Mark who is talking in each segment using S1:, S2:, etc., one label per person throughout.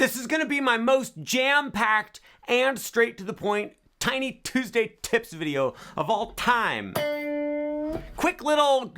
S1: This is gonna be my most jam-packed and straight to the point Tiny Tuesday tips video of all time. Quick little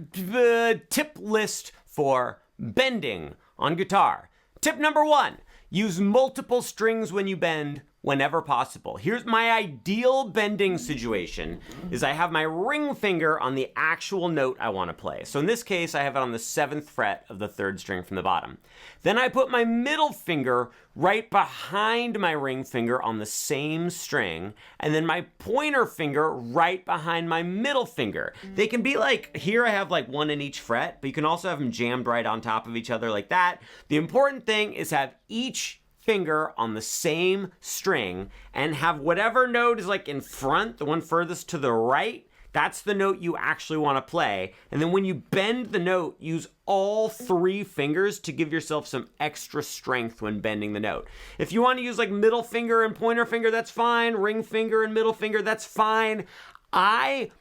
S1: tip list for bending on guitar. Tip number 1, use multiple strings when you bend whenever possible. Here's my ideal bending situation, is I have my ring finger on the actual note I want to play. So in this case, I have it on the 7th fret of the 3rd string from the bottom. Then I put my middle finger right behind my ring finger on the same string, and then my pointer finger right behind my middle finger. They can be like, here I have like one in each fret, but you can also have them jammed right on top of each other like that. The important thing is have each finger on the same string and have whatever note is like in front, the one furthest to the right, that's the note you actually want to play. And then when you bend the note, use all 3 fingers to give yourself some extra strength when bending the note. If you want to use like middle finger and pointer finger, that's fine. Ring finger and middle finger, that's fine. I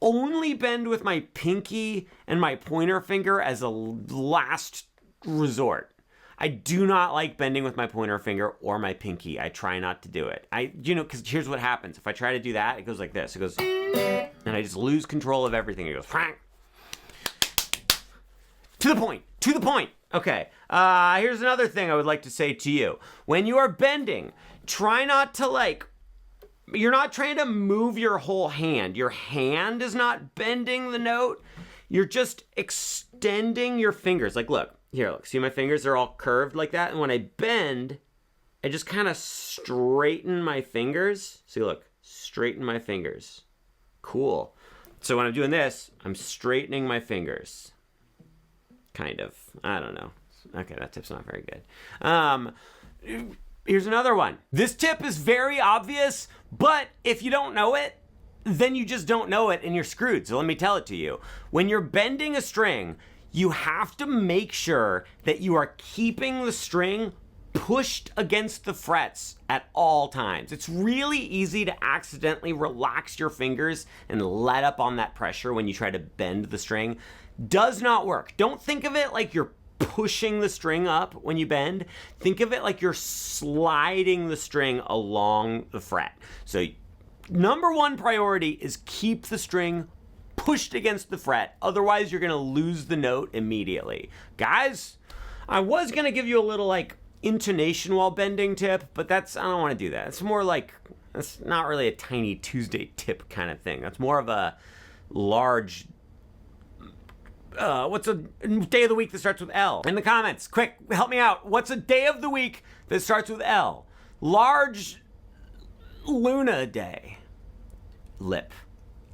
S1: only bend with my pinky and my pointer finger as a last resort. I do not like bending with my pointer finger or my pinky. I try not to do it. Because here's what happens. If I try to do that, it goes like this. It goes, and I just lose control of everything. It goes, to the point. Okay, here's another thing I would like to say to you. When you are bending, try not to you're not trying to move your whole hand. Your hand is not bending the note. You're just extending your fingers. Like, look. Here, look, see my fingers? They're all curved like that. And when I bend, I just kind of straighten my fingers. See, look, straighten my fingers. Cool. So when I'm doing this, I'm straightening my fingers. Kind of. I don't know. Okay, that tip's not very good. Here's another one. This tip is very obvious, but if you don't know it, then you just don't know it and you're screwed. So let me tell it to you. When you're bending a string, you have to make sure that you are keeping the string pushed against the frets at all times. It's really easy to accidentally relax your fingers and let up on that pressure when you try to bend the string. Does not work. Don't think of it like you're pushing the string up when you bend. Think of it like you're sliding the string along the fret. So number 1 priority is keep the string pushed against the fret. Otherwise, you're gonna lose the note immediately. Guys, I was gonna give you a little intonation while bending tip, but I don't wanna do that. It's more that's not really a Tiny Tuesday tip kind of thing. That's more of a large, what's a day of the week that starts with L? In the comments, quick, help me out. What's a day of the week that starts with L? Large Luna Day. Lip.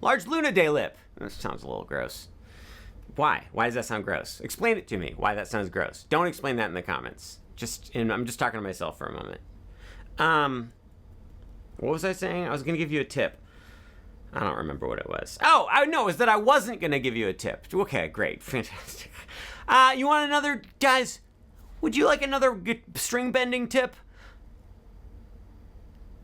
S1: Large Luna Day lip. That sounds a little gross. Why? Why does that sound gross? Explain it to me, why that sounds gross. Don't explain that in the comments. I'm just talking to myself for a moment. What was I saying? I was going to give you a tip. I don't remember what it was. Oh, I know, is that I wasn't going to give you a tip. Okay, great. Fantastic. You want another, guys, would you like another string bending tip?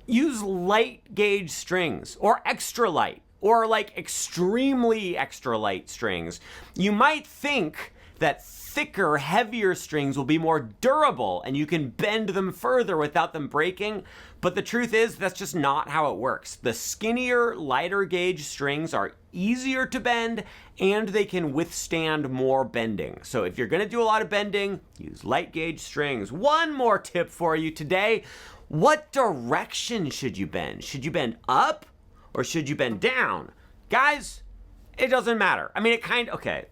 S1: Use light gauge strings or extra light. Or extremely extra light strings. You might think that thicker, heavier strings will be more durable and you can bend them further without them breaking, but the truth is that's just not how it works. The skinnier, lighter gauge strings are easier to bend and they can withstand more bending. So if you're gonna do a lot of bending, use light gauge strings. One more tip for you today. What direction should you bend? Should you bend up? Or should you bend down? Guys, it doesn't matter. I mean, okay,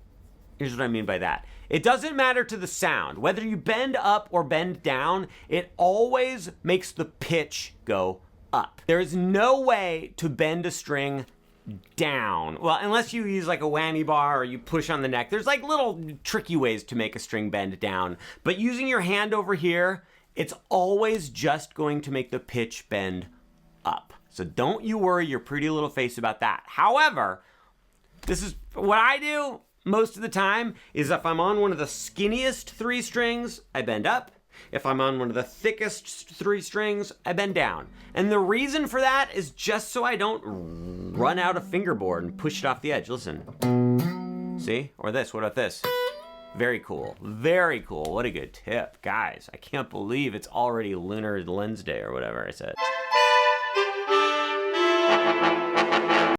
S1: here's what I mean by that. It doesn't matter to the sound. Whether you bend up or bend down, it always makes the pitch go up. There is no way to bend a string down. Well, unless you use a whammy bar or you push on the neck. There's little tricky ways to make a string bend down. But using your hand over here, it's always just going to make the pitch bend up. So don't you worry your pretty little face about that. However, this is what I do most of the time is if I'm on one of the skinniest 3 strings, I bend up. If I'm on one of the thickest 3 strings, I bend down. And the reason for that is just so I don't run out a fingerboard and push it off the edge. Listen. See? Or this. What about this? Very cool. Very cool. What a good tip. Guys, I can't believe it's already Lunar Lens Day or whatever I said.